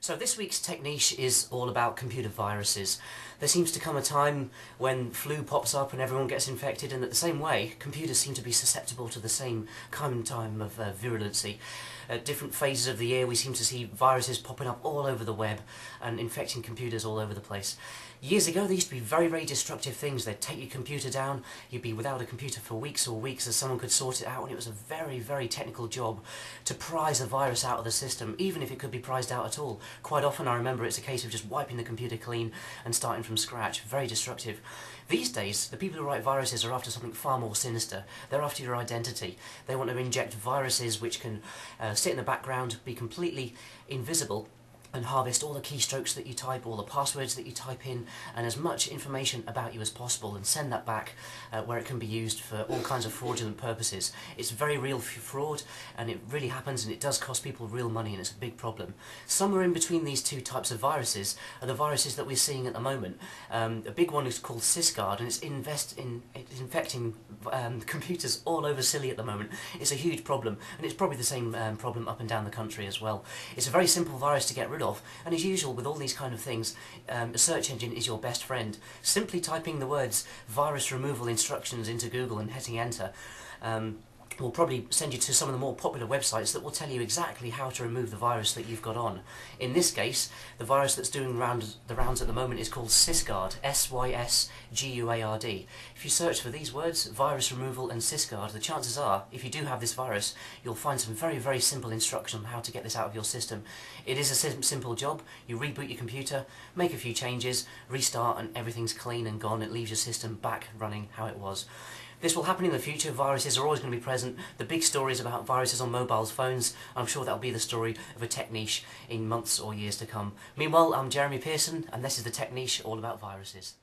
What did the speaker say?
So this week's Tech Niche is all about computer viruses. There seems to come a time when flu pops up and everyone gets infected, and at the same way, computers seem to be susceptible to the same kind of time of virulency. At different phases of the year we seem to see viruses popping up all over the web and infecting computers all over the place. Years ago they used to be very, very destructive things. They'd take your computer down, you'd be without a computer for weeks or weeks as someone could sort it out, and it was a very, very technical job to prise a virus out of the system, even if it could be prized out at all. Quite often I remember it's a case of just wiping the computer clean and starting from scratch. Very destructive. These days, the people who write viruses are after something far more sinister. They're after your identity. They want to inject viruses which can sit in the background, be completely invisible, and harvest all the keystrokes that you type, all the passwords that you type in, and as much information about you as possible, and send that back where it can be used for all kinds of fraudulent purposes. It's very real fraud, and it really happens, and it does cost people real money, and it's a big problem. Somewhere in between these two types of viruses are the viruses that we're seeing at the moment. A big one is called Sysguard, and it's infecting computers all over Silly at the moment. It's a huge problem, and it's probably the same problem up and down the country as well. It's a very simple virus to get rid of, and as usual with all these kind of things, a search engine is your best friend. Simply typing the words virus removal instructions into Google and hitting enter will probably send you to some of the more popular websites that will tell you exactly how to remove the virus that you've got on. In this case, the virus that's doing the rounds at the moment is called Sysguard, S-Y-S-G-U-A-R-D. If you search for these words, virus removal and Sysguard, the chances are, if you do have this virus, you'll find some very, very simple instructions on how to get this out of your system. It is a simple job. You reboot your computer, make a few changes, restart, and everything's clean and gone. It leaves your system back running how it was. This will happen in the future. Viruses are always going to be present. The big story is about viruses on mobile phones. I'm sure that'll be the story of a tech niche in months or years to come. Meanwhile, I'm Pearson, and this is the Tech Niche all about viruses.